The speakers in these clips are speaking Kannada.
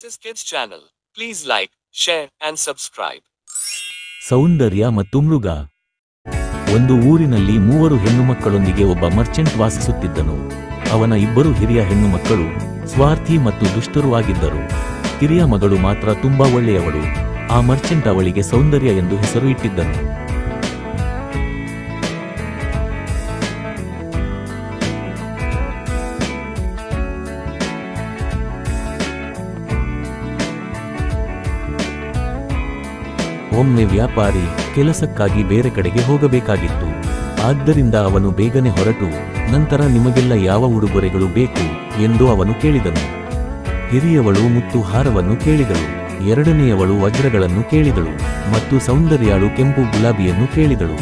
This is Kids channel. Please like, share and subscribe. ಸೌಂದರ್ಯ ಮತ್ತು ಮೃಗ. ಒಂದು ಊರಿನಲ್ಲಿ 3 ಹೆಣ್ಣು ಮಕ್ಕಳೊಂದಿಗೆ ಒಬ್ಬ ಮರ್ಚೆಂಟ್ ವಾಸಿಸುತ್ತಿದ್ದನು. ಅವನ 2 ಹಿರಿಯ ಹೆಣ್ಣು ಮಕ್ಕಳು ಸ್ವಾರ್ಥಿ ಮತ್ತು ದುಷ್ಟರು ಆಗಿದ್ದರು. ಕಿರಿಯ ಮಗಳು ಮಾತ್ರ ತುಂಬಾ ಒಳ್ಳೆಯವಳು. ಆ ಮರ್ಚೆಂಟ್ ಅವಳಿಗೆ ಸೌಂದರ್ಯ ಎಂದು ಹೆಸರು ಇಟ್ಟಿದ್ದನು. ಒಮ್ಮೆ ವ್ಯಾಪಾರಿ ಕೆಲಸಕ್ಕಾಗಿ ಬೇರೆ ಕಡೆಗೆ ಹೋಗಬೇಕಾಗಿತ್ತು. ಆದ್ದರಿಂದ ಅವನು ಬೇಗನೆ ಹೊರಟು ನಂತರ ನಿಮಗೆಲ್ಲ ಯಾವ ಉಡುಗೊರೆಗಳು ಬೇಕು ಎಂದು ಅವನು ಕೇಳಿದನು. ಹಿರಿಯವಳು ಮುತ್ತು ಹಾರವನ್ನು ಕೇಳಿದಳು, ಎರಡನೆಯವಳು ವಜ್ರಗಳನ್ನು ಕೇಳಿದಳು ಮತ್ತು ಸೌಂದರ್ಯಾಳು ಕೆಂಪು ಗುಲಾಬಿಯನ್ನು ಕೇಳಿದಳು.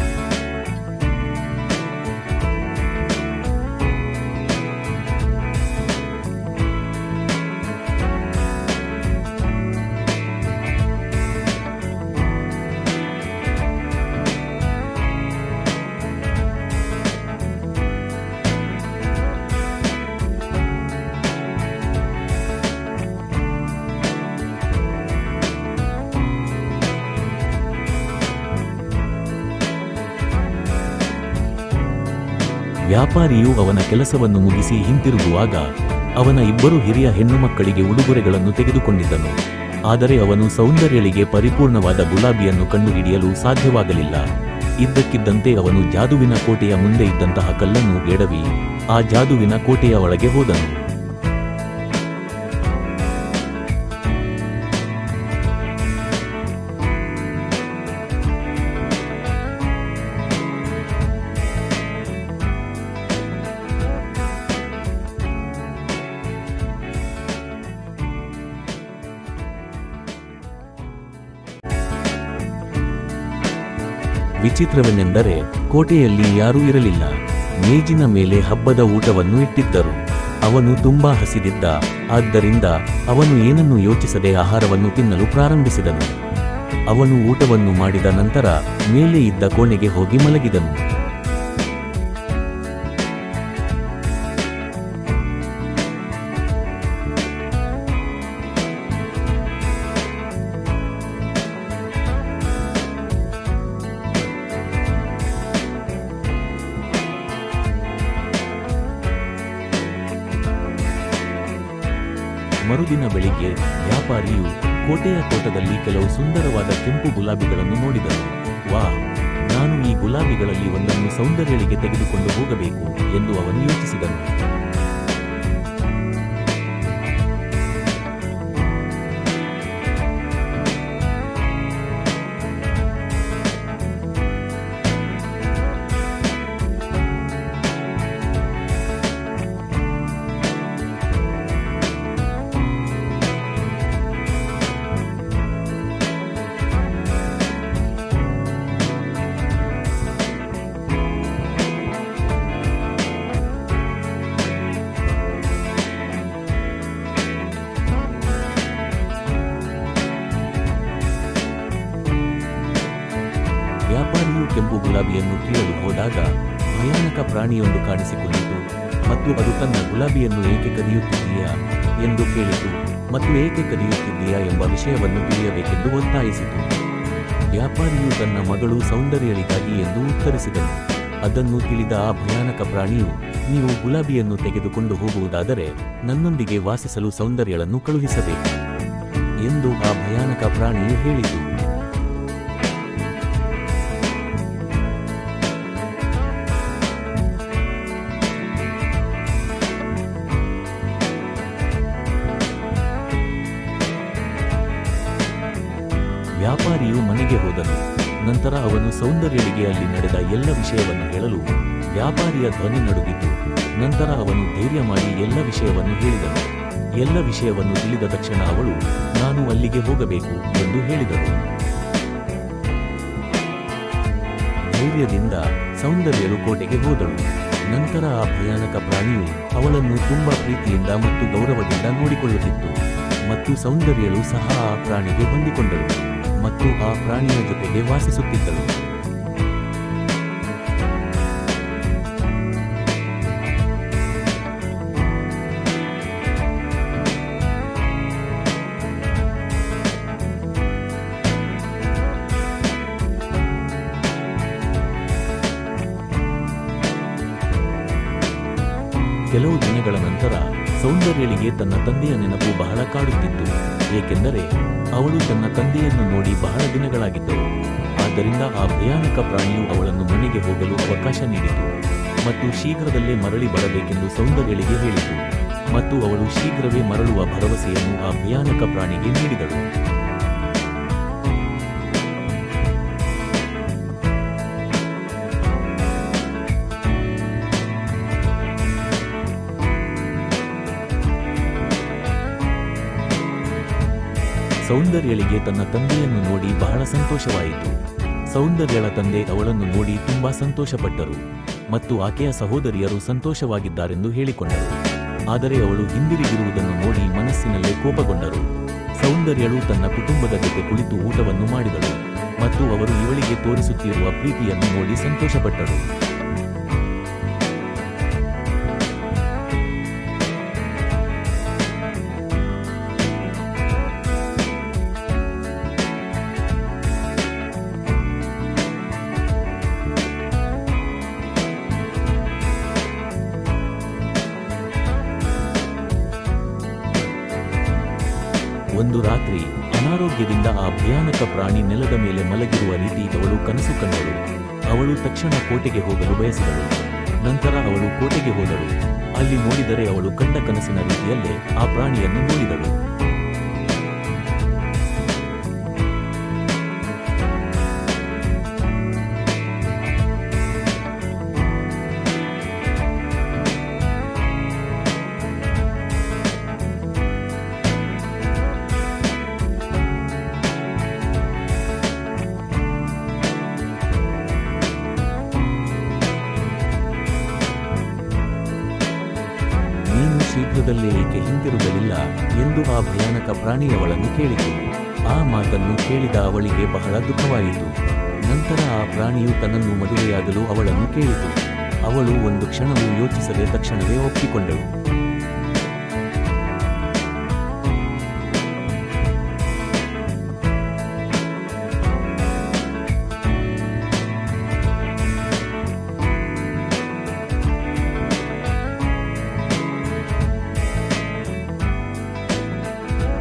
ವ್ಯಾಪಾರಿಯು ಅವನ ಕೆಲಸವನ್ನು ಮುಗಿಸಿ ಹಿಂತಿರುಗುವಾಗ ಅವನ 2 ಹಿರಿಯ ಹೆಣ್ಣು ಮಕ್ಕಳಿಗೆ ಉಡುಗೊರೆಗಳನ್ನು ತೆಗೆದುಕೊಂಡಿದ್ದನು. ಆದರೆ ಅವನು ಸೌಂದರ್ಯಳಿಗೆ ಪರಿಪೂರ್ಣವಾದ ಗುಲಾಬಿಯನ್ನು ಕಂಡುಹಿಡಿಯಲು ಸಾಧ್ಯವಾಗಲಿಲ್ಲ. ಇದ್ದಕ್ಕಿದ್ದಂತೆ ಅವನು ಜಾದುವಿನ ಕೋಟೆಯ ಮುಂದೆ ಇದ್ದಂತಹ ಕಲ್ಲನ್ನು ಎಡವಿ ಆ ಜಾದುವಿನ ಕೋಟೆಯ ಒಳಗೆ ಹೋದನು. ವಿಚಿತ್ರವೆಂದರೆ ಕೋಟೆಯಲ್ಲಿ ಯಾರೂ ಇರಲಿಲ್ಲ. ಮೇಜಿನ ಮೇಲೆ ಹಬ್ಬದ ಊಟವನ್ನು ಇಟ್ಟಿದ್ದರು. ಅವನು ತುಂಬಾ ಹಸಿದಿದ್ದ. ಆದ್ದರಿಂದ ಅವನು ಏನನ್ನೂ ಯೋಚಿಸದೆ ಆಹಾರವನ್ನು ತಿನ್ನಲು ಪ್ರಾರಂಭಿಸಿದನು. ಅವನು ಊಟವನ್ನು ಮಾಡಿದ ನಂತರ ಮೇಲೆ ಇದ್ದ ಕೋಣೆಗೆ ಹೋಗಿ ಮಲಗಿದನು. ಮರುದಿನ ಬೆಳಿಗ್ಗೆ ವ್ಯಾಪಾರಿಯು ಕೋಟೆಯ ತೋಟದಲ್ಲಿ ಕೆಲವು ಸುಂದರವಾದ ಕೆಂಪು ಗುಲಾಬಿಗಳನ್ನು ನೋಡಿದನು. ವಾಹ್, ನಾನು ಈ ಗುಲಾಬಿಗಳಲ್ಲಿ ಒಂದನ್ನು ಸೌಂದರ್ಯಳಿಗೆ ತೆಗೆದುಕೊಂಡು ಹೋಗಬೇಕು ಎಂದು ಅವನು ಯೋಚಿಸಿದನು. ವ್ಯಾಪಾರಿಯು ಕೆಂಪು ಗುಲಾಬಿಯನ್ನು ಕೀಳಲು ಹೋದಾಗ ಭಯಾನಕ ಪ್ರಾಣಿಯೊಂದು ಕಾಣಿಸಿಕೊಂಡಿತು ಮತ್ತು ಅದು ತನ್ನ ಗುಲಾಬಿಯನ್ನು ಏಕೆ ಕದಿಯುತ್ತಿದ್ದೀಯಾ ಎಂದು ಕೇಳಿತು ಮತ್ತು ಏಕೆ ಕದಿಯುತ್ತಿದ್ದೀಯಾ ಎಂಬ ವಿಷಯವನ್ನು ತಿಳಿಯಬೇಕೆಂದು ಒತ್ತಾಯಿಸಿತು. ವ್ಯಾಪಾರಿಯು ತನ್ನ ಮಗಳು ಸೌಂದರ್ಯಳಿಗಾಗಿ ಎಂದು ಉತ್ತರಿಸಿದನು. ಅದನ್ನು ತಿಳಿದ ಆ ಭಯಾನಕ ಪ್ರಾಣಿಯು, ನೀವು ಗುಲಾಬಿಯನ್ನು ತೆಗೆದುಕೊಂಡು ಹೋಗುವುದಾದರೆ ನನ್ನೊಂದಿಗೆ ವಾಸಿಸಲು ಸೌಂದರ್ಯಳನ್ನು ಕಳುಹಿಸಬೇಕು ಎಂದು ಆ ಭಯಾನಕ ಪ್ರಾಣಿಯು ಹೇಳಿತು. ವ್ಯಾಪಾರಿಯು ಮನೆಗೆ ಹೋದನು. ನಂತರ ಅವನು ಸೌಂದರ್ಯಳಿಗೆ ಅಲ್ಲಿ ನಡೆದ ಎಲ್ಲ ವಿಷಯವನ್ನು ಹೇಳಲು ವ್ಯಾಪಾರಿಯ ಧ್ವನಿ ನಡುಗಿತು. ನಂತರ ಅವನು ಧೈರ್ಯ ಮಾಡಿ ಎಲ್ಲ ವಿಷಯವನ್ನು ಹೇಳಿದನು. ಎಲ್ಲ ವಿಷಯವನ್ನು ತಿಳಿದ ತಕ್ಷಣ ಅವಳು, ನಾನು ಅಲ್ಲಿಗೆ ಹೋಗಬೇಕು ಎಂದು ಹೇಳಿದಳು. ಧೈರ್ಯದಿಂದ ಸೌಂದರ್ಯಳು ಕೋಟೆಗೆ ಹೋದಳು. ನಂತರ ಆ ಭಯಾನಕ ಪ್ರಾಣಿಯು ಅವಳನ್ನು ತುಂಬಾ ಪ್ರೀತಿಯಿಂದ ಮತ್ತು ಗೌರವದಿಂದ ನೋಡಿಕೊಳ್ಳುತ್ತಿತ್ತು ಮತ್ತು ಸೌಂದರ್ಯಳು ಸಹ ಆ ಪ್ರಾಣಿಗೆ ಹೊಂದಿಕೊಂಡಳು ಮತ್ತು ಆ ಪ್ರಾಣಿಯ ಜೊತೆಗೆ ವಾಸಿಸುತ್ತಿದ್ದಳು. ಕೆಲವು ದಿನಗಳ ನಂತರ ಸೌಂದರ್ಯಳಿಗೆ ತನ್ನ ತಂದೆಯ ನೆನಪು ಬಹಳ ಕಾಡುತ್ತಿತ್ತು, ಏಕೆಂದರೆ ಅವಳು ತನ್ನ ತಂದೆಯನ್ನು ನೋಡಿ ಬಹಳ ದಿನಗಳಾಗಿದ್ದವು. ಆದ್ದರಿಂದ ಆ ಭಯಾನಕ ಪ್ರಾಣಿಯು ಅವಳನ್ನು ಮನೆಗೆ ಹೋಗಲು ಅವಕಾಶ ನೀಡಿತು ಮತ್ತು ಶೀಘ್ರದಲ್ಲೇ ಮರಳಿ ಬರಬೇಕೆಂದು ಸೌಂದರ್ಯಳಿಗೆ ಹೇಳಿತು, ಮತ್ತು ಅವಳು ಶೀಘ್ರವೇ ಮರಳುವ ಭರವಸೆಯನ್ನು ಆ ಭಯಾನಕ ಪ್ರಾಣಿಗೆ ನೀಡಿದಳು. ಸೌಂದರ್ಯಳಿಗೆ ತನ್ನ ತಂದೆಯನ್ನು ನೋಡಿ ಬಹಳ ಸಂತೋಷವಾಯಿತು. ಸೌಂದರ್ಯಳ ತಂದೆ ಅವಳನ್ನು ನೋಡಿ ತುಂಬಾ ಸಂತೋಷಪಟ್ಟರು ಮತ್ತು ಆಕೆಯ ಸಹೋದರಿಯರು ಸಂತೋಷವಾಗಿದ್ದಾರೆಂದು ಹೇಳಿಕೊಂಡರು. ಆದರೆ ಅವಳು ಹಿಂದಿರುಗಿರುವುದನ್ನು ನೋಡಿ ಮನಸ್ಸಿನಲ್ಲೇ ಕೋಪಗೊಂಡರು. ಸೌಂದರ್ಯಳು ತನ್ನ ಕುಟುಂಬದ ಜೊತೆ ಕುಳಿತು ಊಟವನ್ನು ಮಾಡಿದಳು ಮತ್ತು ಅವರು ಇವಳಿಗೆ ತೋರಿಸುತ್ತಿರುವ ಪ್ರೀತಿಯನ್ನು ನೋಡಿ ಸಂತೋಷಪಟ್ಟರು. ಒಂದು ರಾತ್ರಿ ಅನಾರೋಗ್ಯದಿಂದ ಆ ಭಯಾನಕ ಪ್ರಾಣಿ ನೆಲದ ಮೇಲೆ ಮಲಗಿರುವ ರೀತಿ ಅವಳು ಕನಸು ಕಂಡಳು. ಅವಳು ತಕ್ಷಣ ಕೋಟೆಗೆ ಹೋಗಲು ಬಯಸಿದಳು. ನಂತರ ಅವಳು ಕೋಟೆಗೆ ಹೋದಳು. ಅಲ್ಲಿ ನೋಡಿದರೆ ಅವಳು ಕಂಡ ಕನಸಿನ ರೀತಿಯಲ್ಲೇ ಆ ಪ್ರಾಣಿಯನ್ನು ನೋಡಿದಳು. ಶೀಘ್ರದಲ್ಲೇ ಏಕೆ ಹಿಂದಿರುಗಲಿಲ್ಲ ಎಂದು ಆ ಭಯಾನಕ ಪ್ರಾಣಿ ಅವಳನ್ನು ಕೇಳಿತು. ಆ ಮಾತನ್ನು ಕೇಳಿದ ಅವಳಿಗೆ ಬಹಳ ದುಃಖವಾಯಿತು. ನಂತರ ಆ ಪ್ರಾಣಿಯು ತನ್ನನ್ನು ಮದುವೆಯಾಗಲು ಅವಳನ್ನು ಕೇಳಿತು. ಅವಳು ಒಂದು ಕ್ಷಣವೂ ಯೋಚಿಸದೆ ತಕ್ಷಣವೇ ಒಪ್ಪಿಕೊಂಡಳು.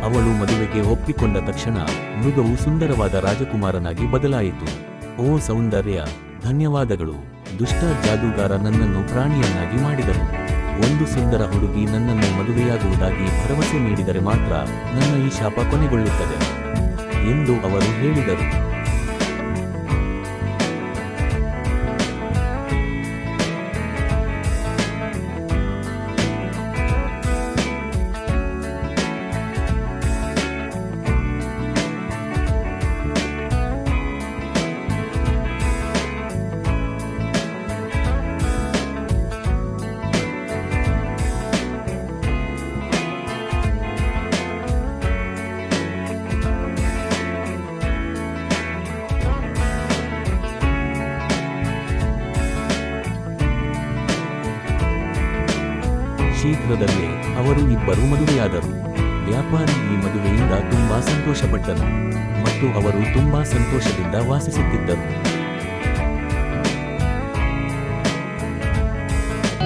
ಅವಳು ಮದುವೆಗೆ ಒಪ್ಪಿಕೊಂಡ ತಕ್ಷಣ ಮೃಗವು ಸುಂದರವಾದ ರಾಜಕುಮಾರನಾಗಿ ಬದಲಾಯಿತು. ಓ ಸೌಂದರ್ಯ, ಧನ್ಯವಾದಗಳು. ದುಷ್ಟ ಜಾದೂಗಾರ ನನ್ನನ್ನು ಪ್ರಾಣಿಯನ್ನಾಗಿ ಮಾಡಿದನು. ಒಂದು ಸುಂದರ ಹುಡುಗಿ ನನ್ನನ್ನು ಮದುವೆಯಾಗುವುದಾಗಿ ಭರವಸೆ ನೀಡಿದರೆ ಮಾತ್ರ ನನ್ನ ಈ ಶಾಪ ಕೊನೆಗೊಳ್ಳುತ್ತದೆ ಎಂದು ಅವರು ಹೇಳಿದರು. ಶೀಘ್ರದಲ್ಲೇ ಅವರು ಇಬ್ಬರು ಮದುವೆಯಾದರು. ವ್ಯಾಪಾರಿ ಈ ಮದುವೆಯಿಂದ ತುಂಬಾ ಸಂತೋಷಪಟ್ಟನು ಮತ್ತು ಅವರು ತುಂಬಾ ಸಂತೋಷದಿಂದ ವಾಸಿಸುತ್ತಿದ್ದರು.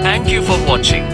Thank you for watching.